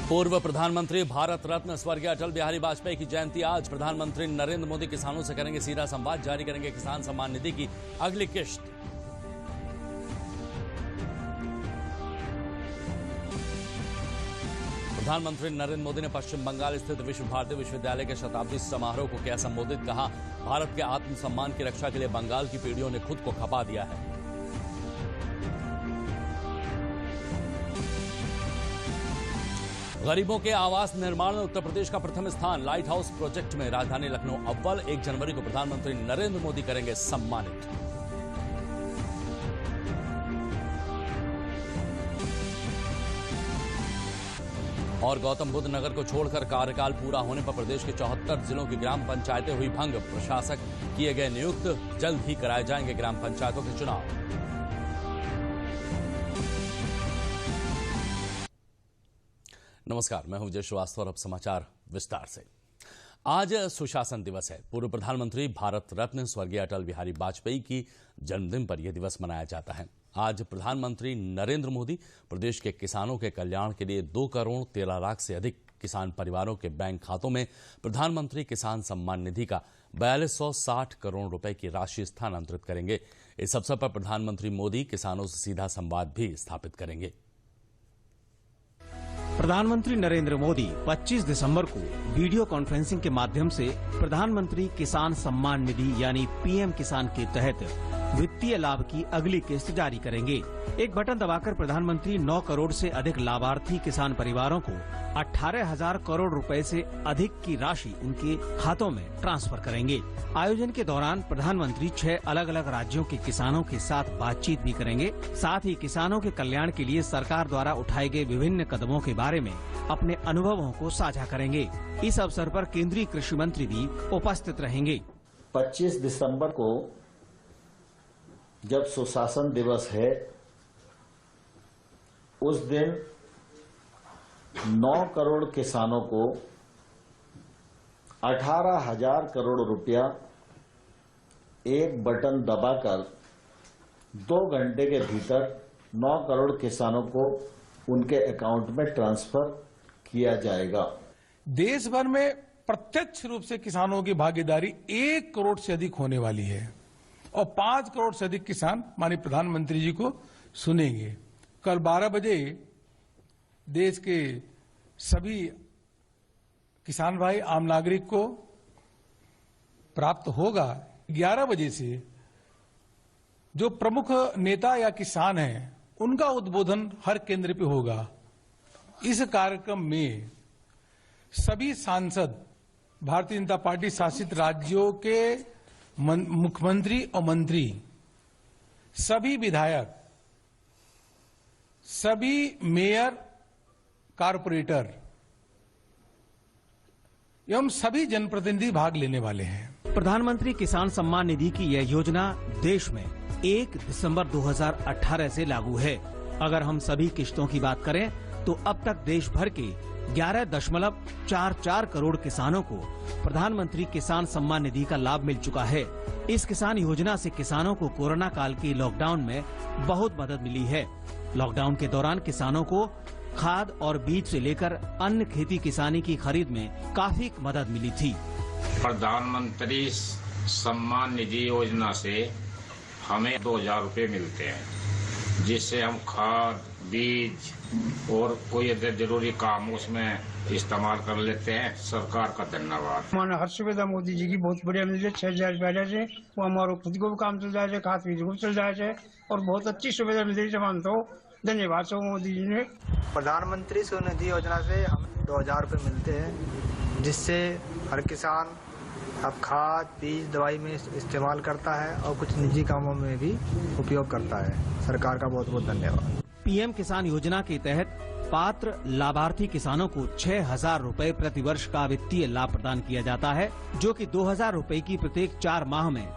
पूर्व प्रधानमंत्री भारत रत्न स्वर्गीय अटल बिहारी वाजपेयी की जयंती आज। प्रधानमंत्री नरेंद्र मोदी किसानों से करेंगे सीधा संवाद, जारी करेंगे किसान सम्मान निधि की अगली किश्त। प्रधानमंत्री नरेंद्र मोदी ने पश्चिम बंगाल स्थित विश्व भारती विश्वविद्यालय के शताब्दी समारोह को किया संबोधित। कहा, भारत के आत्मसम्मान की रक्षा के लिए बंगाल की पीढ़ियों ने खुद को खपा दिया है। गरीबों के आवास निर्माण में उत्तर प्रदेश का प्रथम स्थान। लाइट हाउस प्रोजेक्ट में राजधानी लखनऊ अव्वल। 1 जनवरी को प्रधानमंत्री नरेंद्र मोदी करेंगे सम्मानित। और गौतम बुद्ध नगर को छोड़कर कार्यकाल पूरा होने पर प्रदेश के 74 जिलों की ग्राम पंचायतें हुई भंग। प्रशासक किए गए नियुक्त। जल्द ही कराए जाएंगे ग्राम पंचायतों के चुनाव। नमस्कार, मैं हूं विजय श्रीवास्तव और अब समाचार विस्तार से। आज सुशासन दिवस है। पूर्व प्रधानमंत्री भारत रत्न स्वर्गीय अटल बिहारी वाजपेयी की जन्मदिन पर यह दिवस मनाया जाता है। आज प्रधानमंत्री नरेंद्र मोदी प्रदेश के किसानों के कल्याण के लिए 2 करोड़ 13 लाख से अधिक किसान परिवारों के बैंक खातों में प्रधानमंत्री किसान सम्मान निधि का 4260 करोड़ रुपए की राशि स्थानांतरित करेंगे। इस अवसर पर प्रधानमंत्री मोदी किसानों से सीधा संवाद भी स्थापित करेंगे। प्रधानमंत्री नरेंद्र मोदी 25 दिसंबर को वीडियो कॉन्फ्रेंसिंग के माध्यम से प्रधानमंत्री किसान सम्मान निधि यानी पीएम किसान के तहत वित्तीय लाभ की अगली किस्त जारी करेंगे। एक बटन दबाकर प्रधानमंत्री 9 करोड़ से अधिक लाभार्थी किसान परिवारों को 18,000 करोड़ रुपए से अधिक की राशि उनके खातों में ट्रांसफर करेंगे। आयोजन के दौरान प्रधानमंत्री 6 अलग अलग राज्यों के किसानों के साथ बातचीत भी करेंगे। साथ ही किसानों के कल्याण के लिए सरकार द्वारा उठाए गए विभिन्न कदमों के बारे में अपने अनुभवों को साझा करेंगे। इस अवसर पर केंद्रीय कृषि मंत्री भी उपस्थित रहेंगे। 25 दिसंबर को जब सुशासन दिवस है, उस दिन 9 करोड़ किसानों को 18,000 करोड़ रुपया एक बटन दबाकर 2 घंटे के भीतर 9 करोड़ किसानों को उनके अकाउंट में ट्रांसफर किया जाएगा। देश भर में प्रत्यक्ष रूप से किसानों की भागीदारी 1 करोड़ से अधिक होने वाली है और 5 करोड़ से अधिक किसान माननीय प्रधानमंत्री जी को सुनेंगे। कल 12 बजे देश के सभी किसान भाई आम नागरिक को प्राप्त होगा। 11 बजे से जो प्रमुख नेता या किसान हैं उनका उद्बोधन हर केंद्र पे होगा। इस कार्यक्रम में सभी सांसद, भारतीय जनता पार्टी शासित राज्यों के मुख्यमंत्री और मंत्री, सभी विधायक, सभी मेयर, कारपोरेटर एवं सभी जनप्रतिनिधि भाग लेने वाले हैं। प्रधानमंत्री किसान सम्मान निधि की यह योजना देश में 1 दिसंबर 2018 से लागू है। अगर हम सभी किश्तों की बात करें तो अब तक देश भर के 11.44 करोड़ किसानों को प्रधानमंत्री किसान सम्मान निधि का लाभ मिल चुका है। इस किसान योजना से किसानों को कोरोना काल के लॉकडाउन में बहुत मदद मिली है। लॉकडाउन के दौरान किसानों को खाद और बीज से लेकर अन्य खेती किसानी की खरीद में काफी मदद मिली थी। प्रधानमंत्री सम्मान निधि योजना से हमें 2,000 रुपए मिलते हैं, जिससे हम खाद, बीज और कोई जरूरी काम उसमें इस्तेमाल कर लेते हैं। सरकार का धन्यवाद। मानो हर सुविधा मोदी जी की बहुत बढ़िया मिल रही है। 6,000 रुपया से वो हमारे खुद को भी काम चल जाए, खाद बीज को चल जाए और बहुत अच्छी सुविधा मिल रही है। तो धन्यवाद सो मोदी जी ने। प्रधानमंत्री स्वनिधि योजना से हमें 2,000 रुपये मिलते हैं, जिससे हर किसान अब खाद, बीज, दवाई में इस्तेमाल करता है और कुछ निजी कामों में भी उपयोग करता है। सरकार का बहुत बहुत धन्यवाद। पीएम किसान योजना के तहत पात्र लाभार्थी किसानों को 6,000 रुपए प्रति वर्ष का वित्तीय लाभ प्रदान किया जाता है, जो कि 2,000 रुपए की प्रत्येक 4 माह में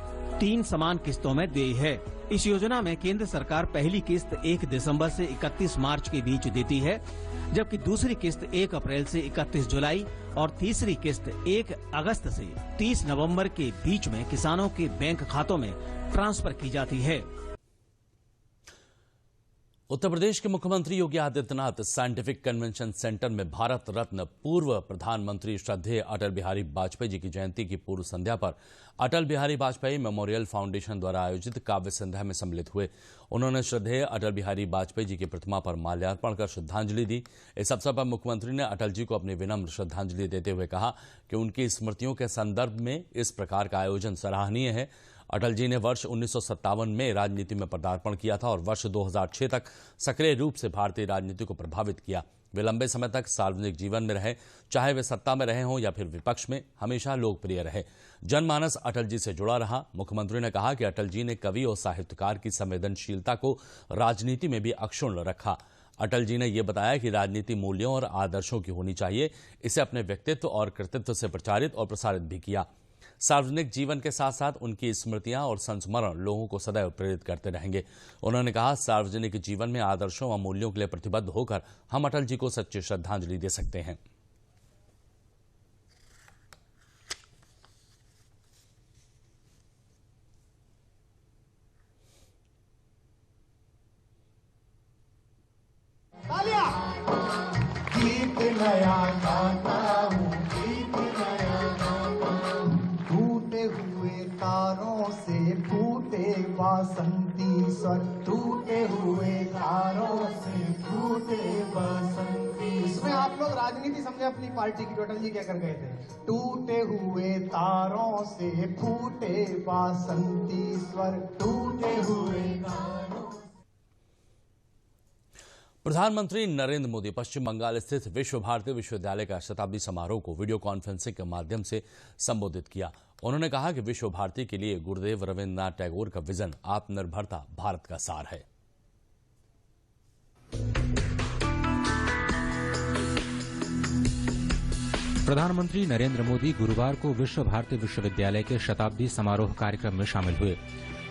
3 समान किस्तों में देय है। इस योजना में केंद्र सरकार पहली किस्त 1 दिसंबर से 31 मार्च के बीच देती है, जबकि दूसरी किस्त 1 अप्रैल से 31 जुलाई और तीसरी किस्त 1 अगस्त से 30 नवंबर के बीच में किसानों के बैंक खातों में ट्रांसफर की जाती है। उत्तर प्रदेश के मुख्यमंत्री Yogi Adityanath scientific convention centre में भारत रत्न पूर्व प्रधानमंत्री श्रद्धेय अटल बिहारी वाजपेयी जी की जयंती की पूर्व संध्या पर अटल बिहारी वाजपेयी मेमोरियल फाउंडेशन द्वारा आयोजित काव्य संध्या में सम्मिलित हुए। उन्होंने श्रद्धेय अटल बिहारी वाजपेयी जी की प्रतिमा पर माल्यार्पण कर श्रद्धांजलि दी। इस अवसर पर मुख्यमंत्री ने अटल जी को अपनी विनम्र श्रद्धांजलि देते हुए कहा कि उनकी स्मृतियों के संदर्भ में इस प्रकार का आयोजन सराहनीय है। अटल जी ने वर्ष 1957 में राजनीति में पदार्पण किया था और वर्ष 2006 तक सक्रिय रूप से भारतीय राजनीति को प्रभावित किया। वे लंबे समय तक सार्वजनिक जीवन में रहे, चाहे वे सत्ता में रहे हों या फिर विपक्ष में, हमेशा लोकप्रिय रहे। जनमानस अटल जी से जुड़ा रहा। मुख्यमंत्री ने कहा कि अटल जी ने कवि और साहित्यकार की संवेदनशीलता को राजनीति में भी अक्षुण्ण रखा। अटल जी ने यह बताया कि राजनीति मूल्यों और आदर्शों की होनी चाहिए। इसे अपने व्यक्तित्व और कृतित्व से प्रचारित और प्रसारित भी किया। सार्वजनिक जीवन के साथ साथ उनकी स्मृतियां और संस्मरण लोगों को सदैव प्रेरित करते रहेंगे। उन्होंने कहा, सार्वजनिक जीवन में आदर्शों व मूल्यों के लिए प्रतिबद्ध होकर हम अटल जी को सच्ची श्रद्धांजलि दे सकते हैं। गीत नया गाता हूँ, गीत नया गाता हूँ, टूटे हुए तारों से फूटे बासंती स्वर, टूटे हुए तारों से फूटे बासंती। इसमें आप लोग राजनीति समझे अपनी पार्टी की। अटल जी क्या कर गए थे? टूटे हुए तारों से फूटे बासंती स्वर, टूटे हुए तारों। प्रधानमंत्री नरेंद्र मोदी पश्चिम बंगाल स्थित विश्व भारती विश्वविद्यालय का शताब्दी समारोह को वीडियो कॉन्फ्रेंसिंग के माध्यम से संबोधित किया। उन्होंने कहा कि विश्व भारती के लिए गुरुदेव रविन्द्रनाथ टैगोर का विजन आत्मनिर्भरता भारत का सार है। प्रधानमंत्री नरेंद्र मोदी गुरुवार को विश्व भारती विश्वविद्यालय के शताब्दी समारोह कार्यक्रम में शामिल हुए।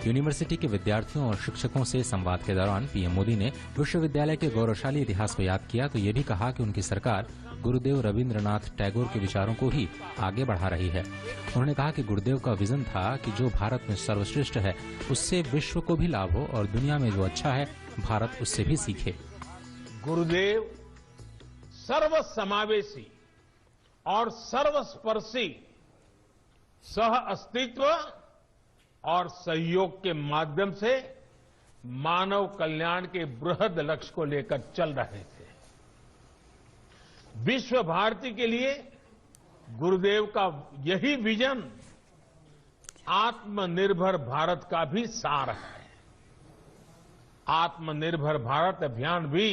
यूनिवर्सिटी के विद्यार्थियों और शिक्षकों से संवाद के दौरान पीएम मोदी ने विश्वविद्यालय के गौरवशाली इतिहास को याद किया तो ये भी कहा कि उनकी सरकार गुरुदेव रविन्द्रनाथ टैगोर के विचारों को ही आगे बढ़ा रही है। उन्होंने कहा कि गुरुदेव का विजन था कि जो भारत में सर्वश्रेष्ठ है उससे विश्व को भी लाभ हो और दुनिया में जो अच्छा है भारत उससे भी सीखे। गुरुदेव सर्वसमावेशी और सर्वस्पर्शी सह अस्तित्व और सहयोग के माध्यम से मानव कल्याण के बृहद लक्ष्य को लेकर चल रहे थे। विश्व भारती के लिए गुरुदेव का यही विजन आत्मनिर्भर भारत का भी सार है। आत्मनिर्भर भारत अभियान भी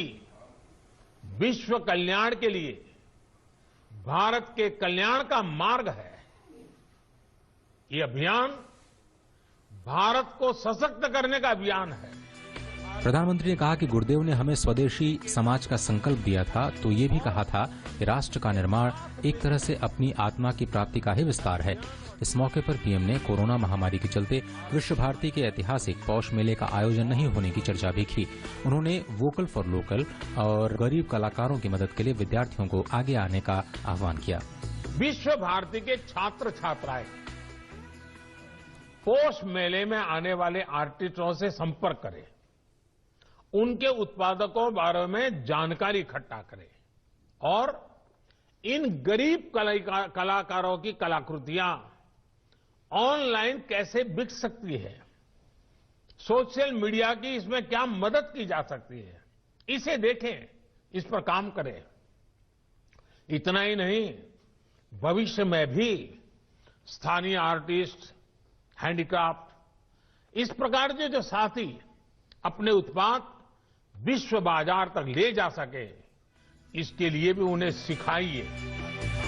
विश्व कल्याण के लिए भारत के कल्याण का मार्ग है। ये अभियान भारत को सशक्त करने का अभियान है। प्रधानमंत्री ने कहा कि गुरुदेव ने हमें स्वदेशी समाज का संकल्प दिया था तो ये भी कहा था कि राष्ट्र का निर्माण एक तरह से अपनी आत्मा की प्राप्ति का ही विस्तार है। इस मौके पर पीएम ने कोरोना महामारी के चलते विश्व भारती के ऐतिहासिक पौष मेले का आयोजन नहीं होने की चर्चा भी की। उन्होंने वोकल फॉर लोकल और गरीब कलाकारों की मदद के लिए विद्यार्थियों को आगे आने का आह्वान किया। विश्व भारती के छात्र छात्राएं पौष मेले में आने वाले आर्टिस्टों से संपर्क करें, उनके उत्पादकों के बारे में जानकारी इकट्ठा करें और इन गरीब कलाकारों की कलाकृतियां ऑनलाइन कैसे बिक सकती है, सोशल मीडिया की इसमें क्या मदद की जा सकती है, इसे देखें, इस पर काम करें। इतना ही नहीं, भविष्य में भी स्थानीय आर्टिस्ट, हैंडीक्राफ्ट, इस प्रकार के जो साथी अपने उत्पाद विश्व बाजार तक ले जा सके, इसके लिए भी उन्हें सिखाइए।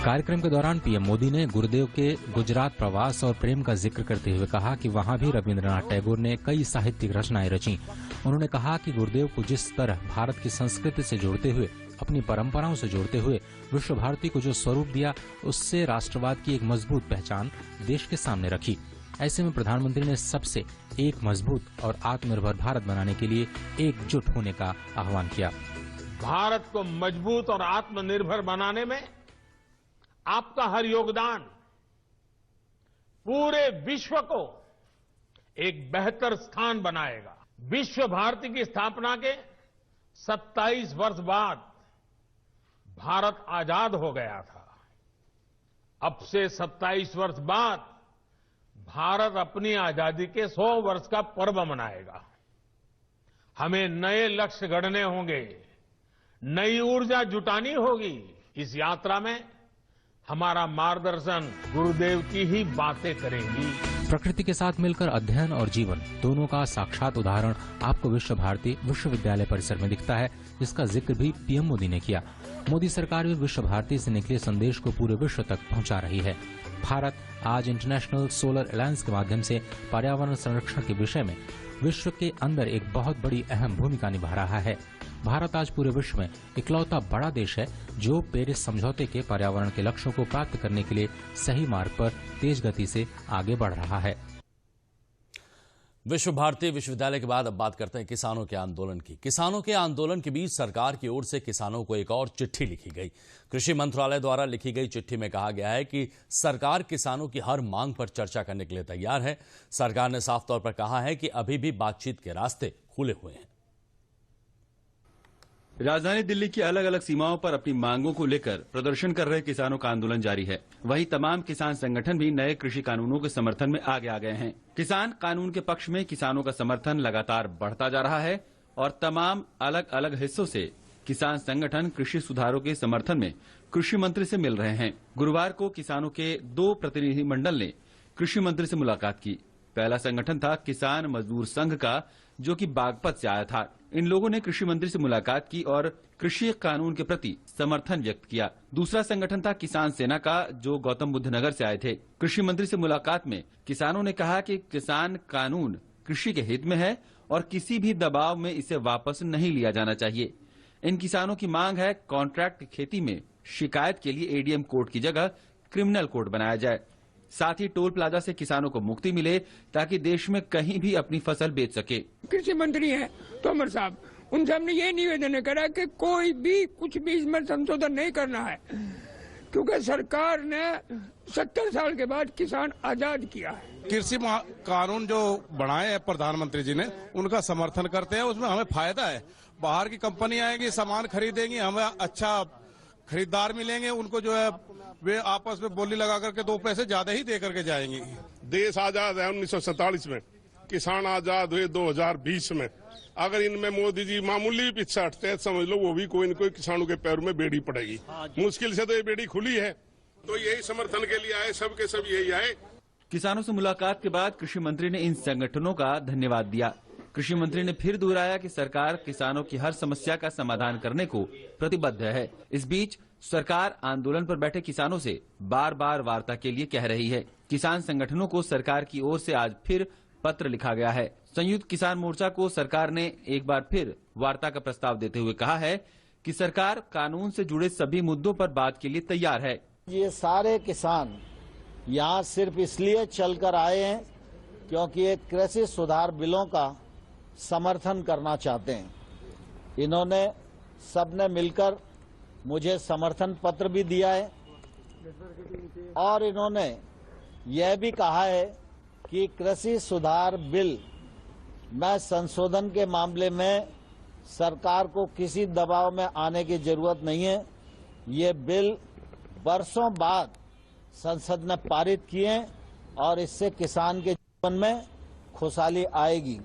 कार्यक्रम के दौरान पीएम मोदी ने गुरुदेव के गुजरात प्रवास और प्रेम का जिक्र करते हुए कहा कि वहां भी रविन्द्रनाथ टैगोर ने कई साहित्यिक रचनाएं रची। उन्होंने कहा कि गुरुदेव को जिस तरह भारत की संस्कृति से जोड़ते हुए, अपनी परंपराओं से जोड़ते हुए विश्व भारती को जो स्वरूप दिया, उससे राष्ट्रवाद की एक मजबूत पहचान देश के सामने रखी। ऐसे में प्रधानमंत्री ने सबसे एक मजबूत और आत्मनिर्भर भारत बनाने के लिए एकजुट होने का आह्वान किया। भारत को मजबूत और आत्मनिर्भर बनाने में आपका हर योगदान पूरे विश्व को एक बेहतर स्थान बनाएगा। विश्व भारती की स्थापना के 27 वर्ष बाद भारत आजाद हो गया था। अब से 27 वर्ष बाद भारत अपनी आजादी के 100 वर्ष का पर्व मनाएगा। हमें नए लक्ष्य गढ़ने होंगे, नई ऊर्जा जुटानी होगी। इस यात्रा में हमारा मार्गदर्शन गुरुदेव की ही बातें करेंगी। प्रकृति के साथ मिलकर अध्ययन और जीवन दोनों का साक्षात उदाहरण आपको विश्व भारती विश्वविद्यालय परिसर में दिखता है, जिसका जिक्र भी पीएम मोदी ने किया। मोदी सरकार भी विश्व भारती से निकले संदेश को पूरे विश्व तक पहुंचा रही है। भारत आज इंटरनेशनल सोलर अलायंस के माध्यम से पर्यावरण संरक्षण के विषय में विश्व के अंदर एक बहुत बड़ी अहम भूमिका निभा रहा है। भारत आज पूरे विश्व में इकलौता बड़ा देश है जो पेरिस समझौते के पर्यावरण के लक्ष्यों को प्राप्त करने के लिए सही मार्ग पर तेज गति से आगे बढ़ रहा है। विश्व भारती विश्वविद्यालय के बाद अब बात करते हैं किसानों के आंदोलन की। किसानों के आंदोलन के बीच सरकार की ओर से किसानों को एक और चिट्ठी लिखी गई। कृषि मंत्रालय द्वारा लिखी गई चिट्ठी में कहा गया है कि सरकार किसानों की हर मांग पर चर्चा करने के लिए तैयार है। सरकार ने साफ तौर पर कहा है कि अभी भी बातचीत के रास्ते खुले हुए हैं। राजधानी दिल्ली की अलग अलग सीमाओं पर अपनी मांगों को लेकर प्रदर्शन कर रहे किसानों का आंदोलन जारी है। वहीं तमाम किसान संगठन भी नए कृषि कानूनों के समर्थन में आगे आ गए हैं। किसान कानून के पक्ष में किसानों का समर्थन लगातार बढ़ता जा रहा है और तमाम अलग अलग हिस्सों से किसान संगठन कृषि सुधारों के समर्थन में कृषि मंत्री से मिल रहे हैं। गुरुवार को किसानों के 2 प्रतिनिधि मंडल ने कृषि मंत्री से मुलाकात की। पहला संगठन था किसान मजदूर संघ का, जो कि बागपत से आया था। इन लोगों ने कृषि मंत्री से मुलाकात की और कृषि कानून के प्रति समर्थन व्यक्त किया। दूसरा संगठन था किसान सेना का, जो गौतम बुद्ध नगर से आए थे। कृषि मंत्री से मुलाकात में किसानों ने कहा कि किसान कानून कृषि के हित में है और किसी भी दबाव में इसे वापस नहीं लिया जाना चाहिए। इन किसानों की मांग है कॉन्ट्रैक्ट खेती में शिकायत के लिए एडीएम कोर्ट की जगह क्रिमिनल कोर्ट बनाया जाए। साथ ही टोल प्लाजा से किसानों को मुक्ति मिले ताकि देश में कहीं भी अपनी फसल बेच सके। कृषि मंत्री हैं तोमर साहब, उनसे हमने ये निवेदन करा कि कोई भी कुछ भी इसमें संशोधन नहीं करना है, क्योंकि सरकार ने 70 साल के बाद किसान आजाद किया है। कृषि कानून जो बनाए हैं प्रधानमंत्री जी ने, उनका समर्थन करते हैं। उसमें हमें फायदा है। बाहर की कंपनी आएगी, सामान खरीदेंगी, हमें अच्छा खरीदार मिलेंगे। उनको जो है वे आपस में बोली लगा करके 2 पैसे ज्यादा ही दे करके जाएंगे। देश आजाद है 1947 में, किसान आजाद हुए 2020 में। अगर इनमें मोदी जी मामूली भी पीछे हटते हैं, समझ लो वो भी कोई न कोई किसानों के पैर में बेड़ी पड़ेगी। मुश्किल से तो ये बेड़ी खुली है, तो यही समर्थन के लिए आए, सबके सब यही आए। किसानों से मुलाकात के बाद कृषि मंत्री ने इन संगठनों का धन्यवाद दिया। कृषि मंत्री ने फिर दोहराया कि सरकार किसानों की हर समस्या का समाधान करने को प्रतिबद्ध है। इस बीच सरकार आंदोलन पर बैठे किसानों से बार बार वार्ता के लिए कह रही है। किसान संगठनों को सरकार की ओर से आज फिर पत्र लिखा गया है। संयुक्त किसान मोर्चा को सरकार ने एक बार फिर वार्ता का प्रस्ताव देते हुए कहा है कि सरकार कानून से जुड़े सभी मुद्दों पर बात के लिए तैयार है। ये सारे किसान यहाँ सिर्फ इसलिए चलकर आए हैं क्योंकि ये कृषि सुधार बिलों का समर्थन करना चाहते हैं। इन्होंने सबने मिलकर मुझे समर्थन पत्र भी दिया है और इन्होंने यह भी कहा है कि कृषि सुधार बिल में संशोधन के मामले में सरकार को किसी दबाव में आने की जरूरत नहीं है। ये बिल वर्षों बाद संसद ने पारित किए और इससे किसान के जीवन में खुशहाली आएगी।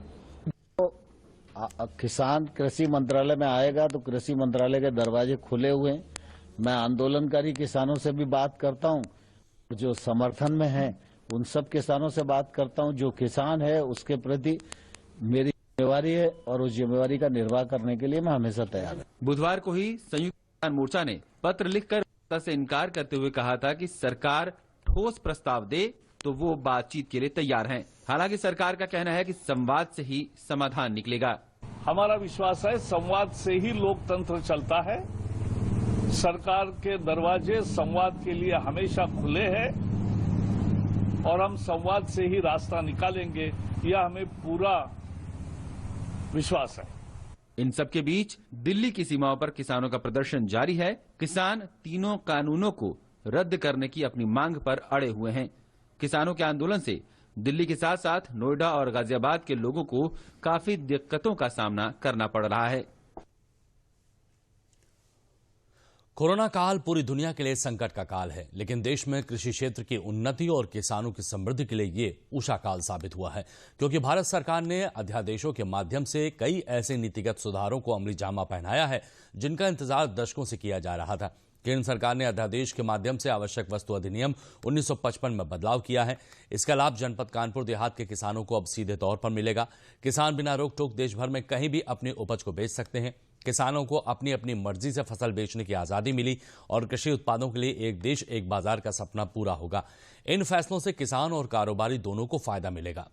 किसान कृषि मंत्रालय में आएगा तो कृषि मंत्रालय के दरवाजे खुले हुए हैं। मैं आंदोलनकारी किसानों से भी बात करता हूं, जो समर्थन में हैं उन सब किसानों से बात करता हूं। जो किसान है उसके प्रति मेरी जिम्मेवारी है और उस जिम्मेवारी का निर्वाह करने के लिए मैं हमेशा तैयार हूं। बुधवार को ही संयुक्त किसान मोर्चा ने पत्र लिखकर वार्ता से इनकार करते हुए कहा था कि सरकार ठोस प्रस्ताव दे तो वो बातचीत के लिए तैयार हैं। हालांकि सरकार का कहना है कि संवाद से ही समाधान निकलेगा। हमारा विश्वास है संवाद से ही लोकतंत्र चलता है। सरकार के दरवाजे संवाद के लिए हमेशा खुले हैं और हम संवाद से ही रास्ता निकालेंगे, यह हमें पूरा विश्वास है। इन सब के बीच दिल्ली की सीमाओं पर किसानों का प्रदर्शन जारी है। किसान तीनों कानूनों को रद्द करने की अपनी मांग पर अड़े हुए हैं। किसानों के आंदोलन से दिल्ली के साथ साथ नोएडा और गाजियाबाद के लोगों को काफी दिक्कतों का सामना करना पड़ रहा है। कोरोना काल पूरी दुनिया के लिए संकट का काल है, लेकिन देश में कृषि क्षेत्र की उन्नति और किसानों की समृद्धि के लिए ये उषा काल साबित हुआ है, क्योंकि भारत सरकार ने अध्यादेशों के माध्यम से कई ऐसे नीतिगत सुधारों को अमली जामा पहनाया है जिनका इंतजार दशकों से किया जा रहा था। केंद्र सरकार ने अध्यादेश के माध्यम से आवश्यक वस्तु अधिनियम 1955 में बदलाव किया है। इसका लाभ जनपद कानपुर देहात के किसानों को अब सीधे तौर पर मिलेगा। किसान बिना रोक टोक देश भर में कहीं भी अपनी उपज को बेच सकते हैं। किसानों को अपनी अपनी मर्जी से फसल बेचने की आजादी मिली और कृषि उत्पादों के लिए एक देश एक बाजार का सपना पूरा होगा। इन फैसलों से किसान और कारोबारी दोनों को फायदा मिलेगा।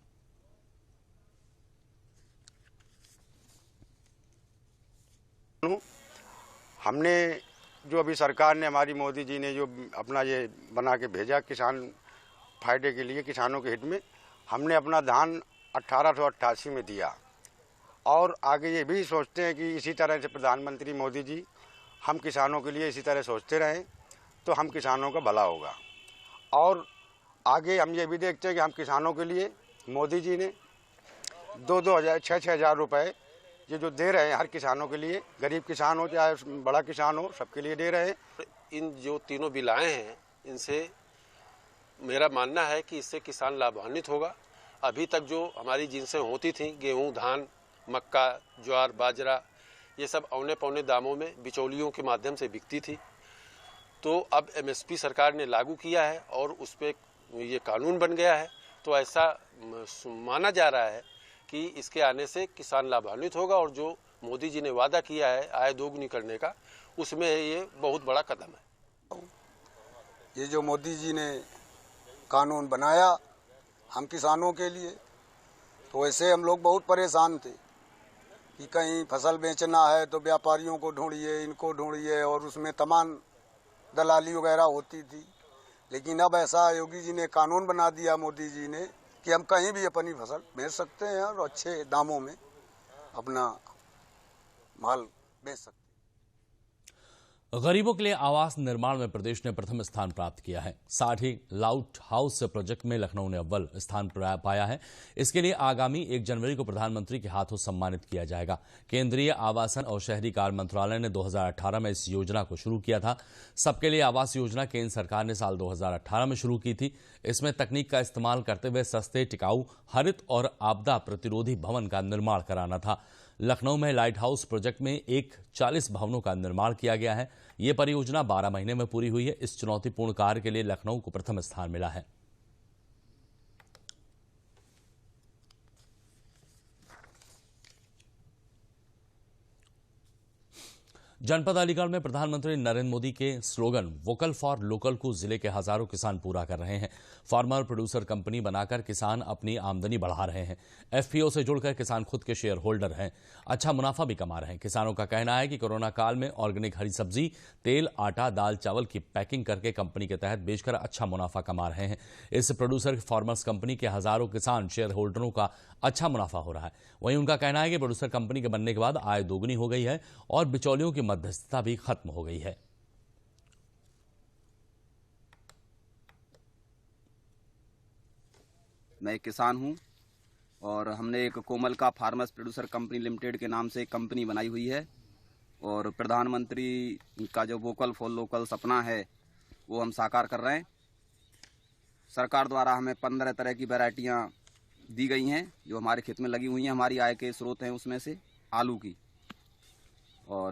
हमने जो अभी सरकार ने, हमारी मोदी जी ने जो अपना ये बना के भेजा किसान फायदे के लिए, किसानों के हित में, हमने अपना धान 1888 में दिया और आगे ये भी सोचते हैं कि इसी तरह से प्रधानमंत्री मोदी जी हम किसानों के लिए इसी तरह सोचते रहें तो हम किसानों का भला होगा। और आगे हम ये भी देखते हैं कि हम किसानों के लिए मोदी जी ने 2-2 हज़ार 6-6 हज़ार रुपये ये जो दे रहे हैं हर किसानों के लिए, गरीब किसान हो चाहे बड़ा किसान हो, सबके लिए दे रहे हैं। इन जो तीनों बिल आए हैं इनसे मेरा मानना है कि इससे किसान लाभान्वित होगा। अभी तक जो हमारी जिनसे होती थी गेहूं, धान, मक्का, ज्वार, बाजरा, ये सब औने पौने दामों में बिचौलियों के माध्यम से बिकती थी। तो अब एमएसपी सरकार ने लागू किया है और उस पर ये कानून बन गया है। तो ऐसा माना जा रहा है कि इसके आने से किसान लाभान्वित होगा और जो मोदी जी ने वादा किया है आय दोगुनी करने का, उसमें ये बहुत बड़ा कदम है। ये जो मोदी जी ने कानून बनाया हम किसानों के लिए, तो ऐसे हम लोग बहुत परेशान थे कि कहीं फसल बेचना है तो व्यापारियों को ढूंढिए, इनको ढूंढिए, और उसमें तमाम दलाली वगैरह होती थी। लेकिन अब ऐसा योगी जी ने कानून बना दिया, मोदी जी ने, कि हम कहीं भी अपनी फसल बेच सकते हैं और अच्छे दामों में अपना माल बेच सकते हैं। गरीबों के लिए आवास निर्माण में प्रदेश ने प्रथम स्थान प्राप्त किया है। साथ ही लाइट हाउस प्रोजेक्ट में लखनऊ ने अव्वल स्थान पाया है। इसके लिए आगामी 1 जनवरी को प्रधानमंत्री के हाथों सम्मानित किया जाएगा। केंद्रीय आवासन और शहरी कार्य मंत्रालय ने 2018 में इस योजना को शुरू किया था। सबके लिए आवास योजना केंद्र सरकार ने साल 2018 में शुरू की थी। इसमें तकनीक का इस्तेमाल करते हुए सस्ते, टिकाऊ, हरित और आपदा प्रतिरोधी भवन का निर्माण कराना था। लखनऊ में लाइट हाउस प्रोजेक्ट में 40 भवनों का निर्माण किया गया है। ये परियोजना 12 महीने में पूरी हुई है। इस चुनौतीपूर्ण कार्य के लिए लखनऊ को प्रथम स्थान मिला है। जनपद अलीगढ़ में प्रधानमंत्री नरेंद्र मोदी के स्लोगन वोकल फॉर लोकल को जिले के हजारों किसान पूरा कर रहे हैं। फार्मर प्रोड्यूसर कंपनी बनाकर किसान अपनी आमदनी बढ़ा रहे हैं। एफपीओ से जुड़कर किसान खुद के शेयर होल्डर हैं, अच्छा मुनाफा भी कमा रहे हैं। किसानों का कहना है कि कोरोना काल में ऑर्गेनिक हरी सब्जी, तेल, आटा, दाल, चावल की पैकिंग करके कंपनी के तहत बेचकर अच्छा मुनाफा कमा रहे हैं। इस प्रोड्यूसर फार्मर्स कंपनी के हजारों किसान शेयर होल्डरों का अच्छा मुनाफा हो रहा है। वहीं उनका कहना है कि प्रोड्यूसर कंपनी के बनने के बाद आय दोगुनी हो गई है और बिचौलियों की मध्यस्थता भी खत्म हो गई है। मैं एक किसान हूं और हमने एक कोमल का फार्मर्स प्रोड्यूसर कंपनी लिमिटेड के नाम से एक कंपनी बनाई हुई है और प्रधानमंत्री का जो वोकल फॉर लोकल सपना है वो हम साकार कर रहे हैं। सरकार द्वारा हमें 15 तरह की वैरायटियां दी गई हैं जो हमारे खेत में लगी हुई हैं। हमारी आय के स्रोत हैं उसमें से आलू की, और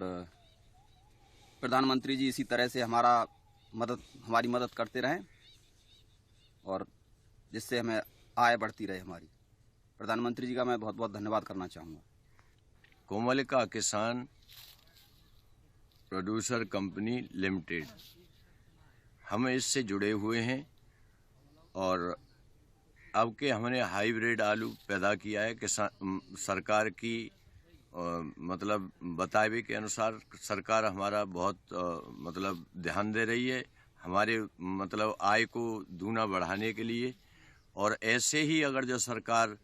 प्रधानमंत्री जी इसी तरह से हमारी मदद करते रहें और जिससे हमें आय बढ़ती रहे हमारी। प्रधानमंत्री जी का मैं बहुत बहुत धन्यवाद करना चाहूँगा। कोमल का किसान प्रोड्यूसर कंपनी लिमिटेड, हम इससे जुड़े हुए हैं और अब के हमने हाइब्रिड आलू पैदा किया है। किसान सरकार की मतलब बतावे के अनुसार सरकार हमारा बहुत ध्यान दे रही है हमारे आय को दूना बढ़ाने के लिए। और ऐसे ही अगर जो सरकार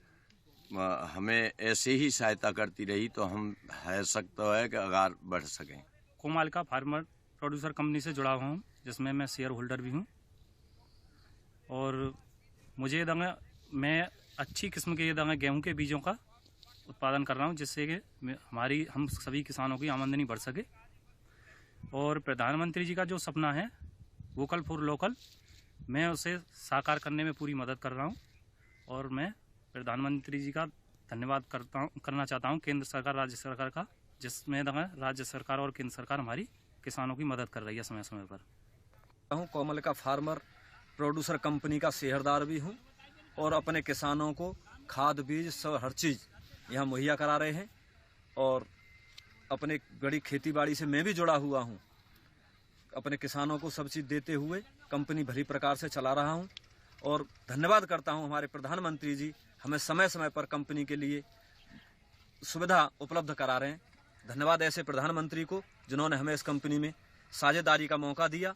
हमें ऐसे ही सहायता करती रही तो हम है सकता है कि आगे बढ़ सकें। कोमल का फार्मर प्रोड्यूसर कंपनी से जुड़ा हुआ हूँ जिसमें मैं शेयर होल्डर भी हूँ और मुझे मैं अच्छी किस्म के गेहूं के बीजों का उत्पादन कर रहा हूं जिससे कि हम सभी किसानों की आमदनी बढ़ सके। और प्रधानमंत्री जी का जो सपना है वोकल फॉर लोकल, मैं उसे साकार करने में पूरी मदद कर रहा हूँ। और मैं प्रधानमंत्री जी का धन्यवाद करना चाहता हूँ केंद्र सरकार, राज्य सरकार का, जिसमें राज्य सरकार और केंद्र सरकार हमारी किसानों की मदद कर रही है समय समय पर। कोमल का फार्मर प्रोड्यूसर कंपनी का शेयरदार भी हूँ और अपने किसानों को खाद बीज सब हर चीज़ यहाँ मुहैया करा रहे हैं। और अपने बड़ी खेती बाड़ी से मैं भी जुड़ा हुआ हूँ। अपने किसानों को सब चीज़ देते हुए कंपनी भली प्रकार से चला रहा हूँ। और धन्यवाद करता हूँ हमारे प्रधानमंत्री जी हमें समय समय पर कंपनी के लिए सुविधा उपलब्ध करा रहे हैं। धन्यवाद ऐसे प्रधानमंत्री को जिन्होंने हमें इस कंपनी में साझेदारी का मौका दिया।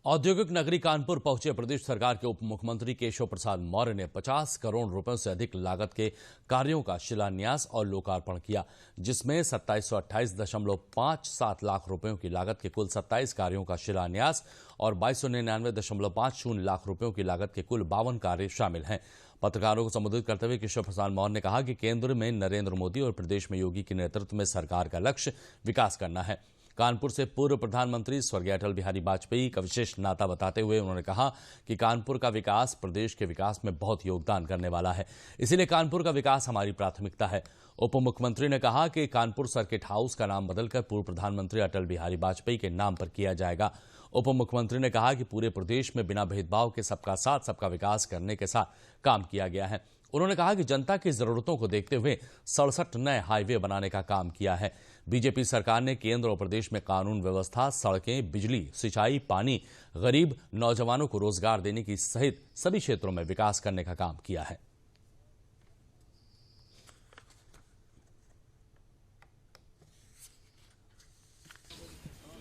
औद्योगिक नगरी कानपुर पहुंचे प्रदेश सरकार के उप मुख्यमंत्री केशव प्रसाद मौर्य ने 50 करोड़ रुपयों से अधिक लागत के कार्यों का शिलान्यास और लोकार्पण किया, जिसमें 2728.57 लाख रुपयों की लागत के कुल 27 कार्यों का शिलान्यास और 2299.50 लाख रुपयों की लागत के कुल 52 कार्य शामिल हैं। पत्रकारों को संबोधित करते हुए केशव प्रसाद मौर्य ने कहा कि केंद्र में नरेंद्र मोदी और प्रदेश में योगी के नेतृत्व में सरकार का लक्ष्य विकास करना है। कानपुर से पूर्व प्रधानमंत्री स्वर्गीय अटल बिहारी वाजपेयी का विशेष नाता बताते हुए उन्होंने कहा कि कानपुर का विकास प्रदेश के विकास में बहुत योगदान करने वाला है, इसीलिए कानपुर का विकास हमारी प्राथमिकता है। उप मुख्यमंत्री ने कहा कि कानपुर सर्किट हाउस का नाम बदलकर पूर्व प्रधानमंत्री अटल बिहारी वाजपेयी के नाम पर किया जाएगा। उप मुख्यमंत्री ने कहा कि पूरे प्रदेश में बिना भेदभाव के सबका साथ सबका विकास करने के साथ काम किया गया है। उन्होंने कहा कि जनता की जरूरतों को देखते हुए 67 नए हाईवे बनाने का काम किया है। बीजेपी सरकार ने केंद्र और प्रदेश में कानून व्यवस्था, सड़कें, बिजली, सिंचाई, पानी, गरीब नौजवानों को रोजगार देने की सहित सभी क्षेत्रों में विकास करने का काम किया है।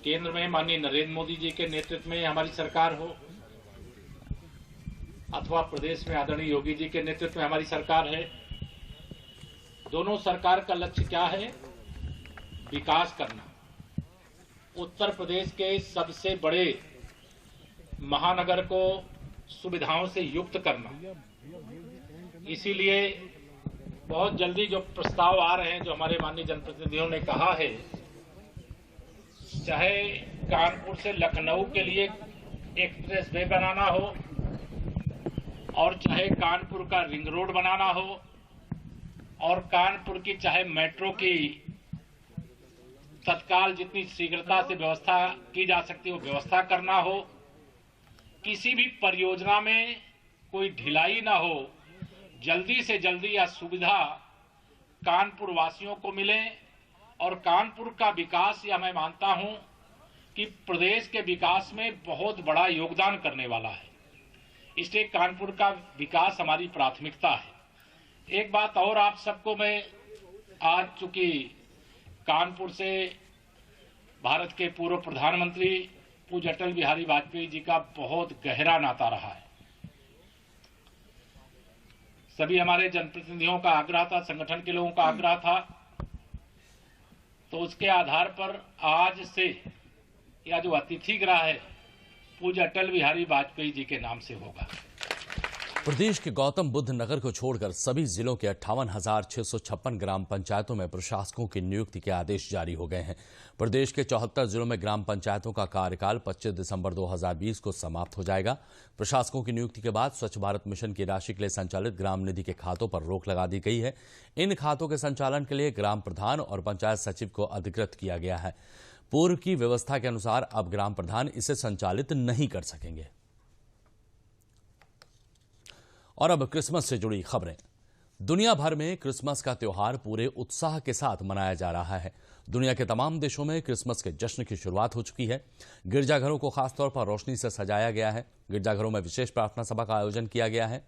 केंद्र में माननीय नरेंद्र मोदी जी के नेतृत्व में हमारी सरकार हो अथवा प्रदेश में आदरणीय योगी जी के नेतृत्व में हमारी सरकार है, दोनों सरकार का लक्ष्य क्या है? विकास करना। उत्तर प्रदेश के सबसे बड़े महानगर को सुविधाओं से युक्त करना। इसीलिए बहुत जल्दी जो प्रस्ताव आ रहे हैं, जो हमारे माननीय जनप्रतिनिधियों ने कहा है, चाहे कानपुर से लखनऊ के लिए एक्सप्रेस वे बनाना हो और चाहे कानपुर का रिंग रोड बनाना हो और कानपुर की चाहे मेट्रो की तत्काल जितनी शीघ्रता से व्यवस्था की जा सकती है वो व्यवस्था करना हो, किसी भी परियोजना में कोई ढिलाई ना हो, जल्दी से जल्दी यह सुविधा कानपुर वासियों को मिले और कानपुर का विकास, यह मैं मानता हूं कि प्रदेश के विकास में बहुत बड़ा योगदान करने वाला है। इसलिए कानपुर का विकास हमारी प्राथमिकता है। एक बात और आप सबको मैं आज, चूंकि कानपुर से भारत के पूर्व प्रधानमंत्री पूज्य अटल बिहारी वाजपेयी जी का बहुत गहरा नाता रहा है, सभी हमारे जनप्रतिनिधियों का आग्रह था, संगठन के लोगों का आग्रह था, तो उसके आधार पर आज से यह जो अतिथि गृह है पूज्य अटल बिहारी वाजपेयी जी के नाम से होगा। प्रदेश के गौतम बुद्ध नगर को छोड़कर सभी जिलों के 58,656 ग्राम पंचायतों में प्रशासकों की नियुक्ति के आदेश जारी हो गए हैं। प्रदेश के 74 जिलों में ग्राम पंचायतों का कार्यकाल 25 दिसंबर 2020 को समाप्त हो जाएगा। प्रशासकों की नियुक्ति के बाद स्वच्छ भारत मिशन की राशि के लिए संचालित ग्राम निधि के खातों पर रोक लगा दी गई है। इन खातों के संचालन के लिए ग्राम प्रधान और पंचायत सचिव को अधिकृत किया गया है। पूर्व की व्यवस्था के अनुसार अब ग्राम प्रधान इसे संचालित नहीं कर सकेंगे। और अब क्रिसमस से जुड़ी खबरें। दुनिया भर में क्रिसमस का त्योहार पूरे उत्साह के साथ मनाया जा रहा है। दुनिया के तमाम देशों में क्रिसमस के जश्न की शुरुआत हो चुकी है। गिरजाघरों को खासतौर पर रोशनी से सजाया गया है। गिरजाघरों में विशेष प्रार्थना सभा का आयोजन किया गया है।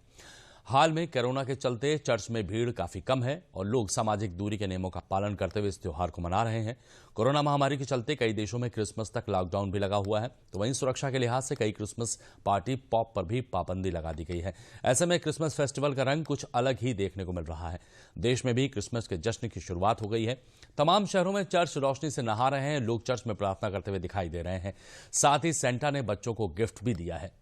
हाल में कोरोना के चलते चर्च में भीड़ काफी कम है और लोग सामाजिक दूरी के नियमों का पालन करते हुए इस त्योहार को मना रहे हैं। कोरोना महामारी के चलते कई देशों में क्रिसमस तक लॉकडाउन भी लगा हुआ है, तो वहीं सुरक्षा के लिहाज से कई क्रिसमस पार्टी पॉप पर भी पाबंदी लगा दी गई है। ऐसे में क्रिसमस फेस्टिवल का रंग कुछ अलग ही देखने को मिल रहा है। देश में भी क्रिसमस के जश्न की शुरुआत हो गई है। तमाम शहरों में चर्च रोशनी से नहा रहे हैं। लोग चर्च में प्रार्थना करते हुए दिखाई दे रहे हैं। साथ ही सेंटा ने बच्चों को गिफ्ट भी दिया है।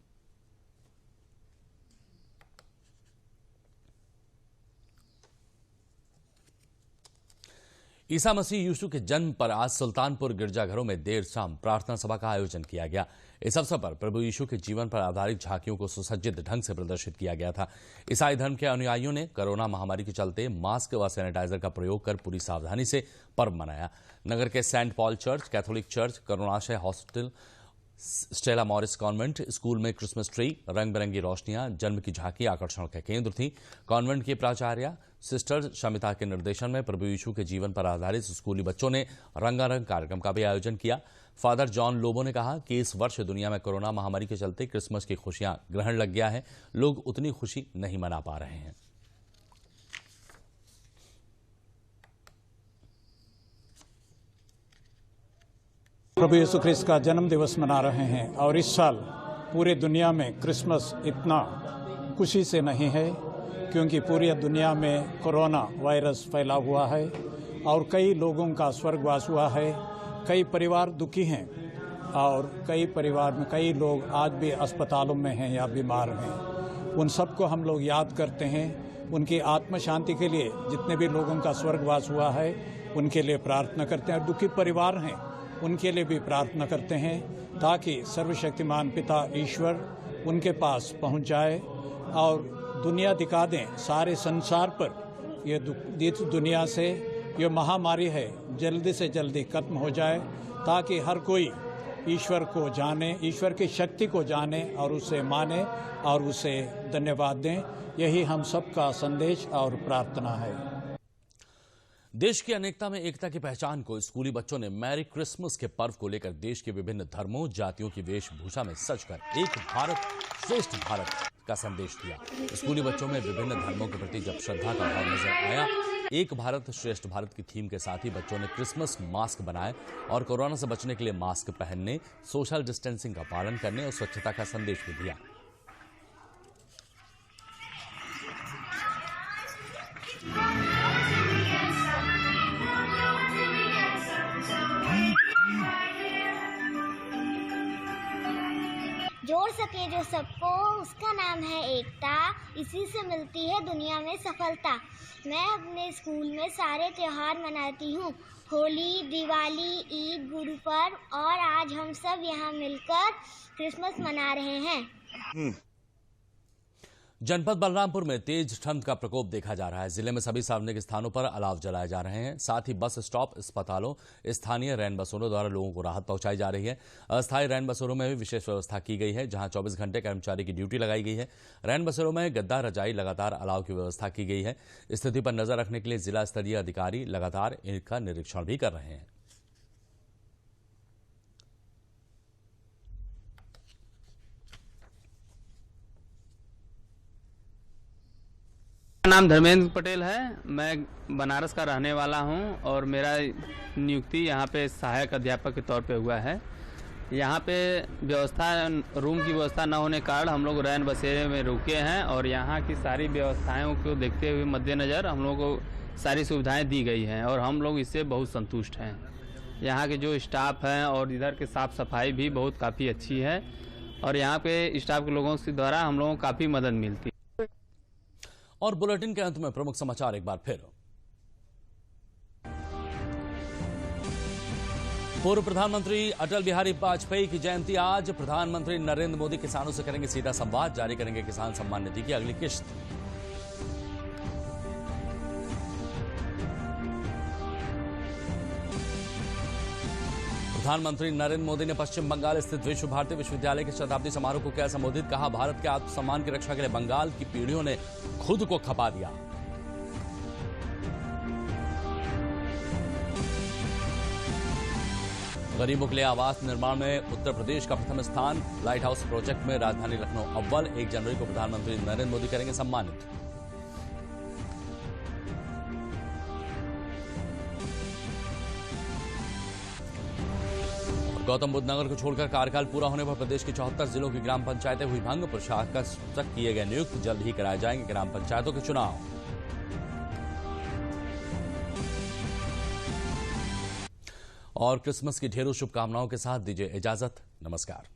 ईसा मसीह यीशु के जन्म पर आज सुल्तानपुर गिरजाघरों में देर शाम प्रार्थना सभा का आयोजन किया गया। इस अवसर पर प्रभु यीशु के जीवन पर आधारित झांकियों को सुसज्जित ढंग से प्रदर्शित किया गया था। ईसाई धर्म के अनुयायियों ने कोरोना महामारी के चलते मास्क व सैनिटाइजर का प्रयोग कर पूरी सावधानी से पर्व मनाया। नगर के saint Paul church, Catholic church, Karunashaya hospital, Stella Maris convent school में क्रिसमस ट्री, रंग बिरंगी रोशनियां, जन्म की झांकी आकर्षण का केंद्र थी। कॉन्वेंट की प्राचार्य सिस्टर शमिता के निर्देशन में प्रभु यीशु के जीवन पर आधारित स्कूली बच्चों ने रंगारंग कार्यक्रम का भी आयोजन किया। फादर जॉन लोबो ने कहा कि इस वर्ष दुनिया में कोरोना महामारी के चलते क्रिसमस की खुशियां ग्रहण लग गया है, लोग उतनी खुशी नहीं मना पा रहे हैं। प्रभु यीशु ख्रिस्त का जन्म दिवस मना रहे हैं और इस साल पूरे दुनिया में क्रिसमस इतना खुशी से नहीं है क्योंकि पूरी दुनिया में कोरोना वायरस फैला हुआ है और कई लोगों का स्वर्गवास हुआ है। कई परिवार दुखी हैं और कई परिवार में कई लोग आज भी अस्पतालों में हैं या बीमार हैं। उन सबको हम लोग याद करते हैं। उनकी आत्म शांति के लिए जितने भी लोगों का स्वर्गवास हुआ है उनके लिए प्रार्थना करते हैं। और दुखी परिवार हैं उनके लिए भी प्रार्थना करते हैं ताकि सर्वशक्तिमान पिता ईश्वर उनके पास पहुंच जाए और दुनिया दिखा दें सारे संसार पर ये दुनिया से ये महामारी है जल्दी से जल्दी खत्म हो जाए ताकि हर कोई ईश्वर को जाने, ईश्वर की शक्ति को जाने और उसे माने और उसे धन्यवाद दें। यही हम सबका संदेश और प्रार्थना है। देश की अनेकता में एकता की पहचान को स्कूली बच्चों ने मैरी क्रिसमस के पर्व को लेकर देश के विभिन्न धर्मों, जातियों की वेशभूषा में सजकर एक भारत श्रेष्ठ भारत का संदेश दिया। स्कूली बच्चों में विभिन्न धर्मों के प्रति जब श्रद्धा का भाव नजर आया, एक भारत श्रेष्ठ भारत की थीम के साथ ही बच्चों ने क्रिसमस मास्क बनाए और कोरोना से बचने के लिए मास्क पहनने, सोशल डिस्टेंसिंग का पालन करने और स्वच्छता का संदेश भी दिया। जोड़ सके जो सबको, उसका नाम है एकता, इसी से मिलती है दुनिया में सफलता। मैं अपने स्कूल में सारे त्योहार मनाती हूँ, होली, दिवाली, ईद, गुरु पर्व और आज हम सब यहाँ मिलकर क्रिसमस मना रहे हैं। जनपद बलरामपुर में तेज ठंड का प्रकोप देखा जा रहा है। जिले में सभी सार्वजनिक स्थानों पर अलाव जलाए जा रहे हैं। साथ ही बस स्टॉप, अस्पतालों, स्थानीय रैन बसेरों द्वारा लोगों को राहत पहुंचाई जा रही है। अस्थायी रैन बसेरों में भी विशेष व्यवस्था की गई है, जहां 24 घंटे कर्मचारी की ड्यूटी लगाई गई है। रैन बसेरों में गद्दा, रजाई, लगातार अलाव की व्यवस्था की गई है। स्थिति पर नजर रखने के लिए जिला स्तरीय अधिकारी लगातार इनका निरीक्षण भी कर रहे हैं। मेरा नाम धर्मेंद्र पटेल है। मैं बनारस का रहने वाला हूं और मेरा नियुक्ति यहां पे सहायक अध्यापक के तौर पे हुआ है। यहां पे व्यवस्था, रूम की व्यवस्था न होने के कारण हम लोग रैन बसेरे में रुके हैं और यहां की सारी व्यवस्थाओं को देखते हुए मद्देनज़र हम लोग को सारी सुविधाएं दी गई हैं और हम लोग इससे बहुत संतुष्ट हैं। यहाँ के जो स्टाफ हैं और इधर के साफ़ सफाई भी बहुत काफ़ी अच्छी है और यहाँ पे स्टाफ के लोगों के द्वारा हम लोगों को काफ़ी मदद मिलती है। और बुलेटिन के अंत में प्रमुख समाचार एक बार फिर। पूर्व प्रधानमंत्री अटल बिहारी वाजपेयी की जयंती आज। प्रधानमंत्री नरेंद्र मोदी किसानों से करेंगे सीधा संवाद, जारी करेंगे किसान सम्मान निधि की अगली किश्त। प्रधानमंत्री नरेंद्र मोदी ने पश्चिम बंगाल स्थित विश्व भारती विश्वविद्यालय के शताब्दी समारोह को किया संबोधित। कहा, भारत के आत्मसम्मान की रक्षा के लिए बंगाल की पीढ़ियों ने खुद को खपा दिया। गरीबों के लिए आवास निर्माण में उत्तर प्रदेश का प्रथम स्थान। लाइट हाउस प्रोजेक्ट में राजधानी लखनऊ अव्वल। 1 जनवरी को प्रधानमंत्री नरेंद्र मोदी करेंगे सम्मानित। गौतम बुद्ध नगर को छोड़कर कार्यकाल पूरा होने पर प्रदेश की 74 जिलों की ग्राम पंचायतें हुई भंग। प्रशासक किए गए नियुक्त, जल्द ही कराए जाएंगे ग्राम पंचायतों के चुनाव। और क्रिसमस की ढेरों शुभकामनाओं के साथ दीजिए इजाजत। नमस्कार।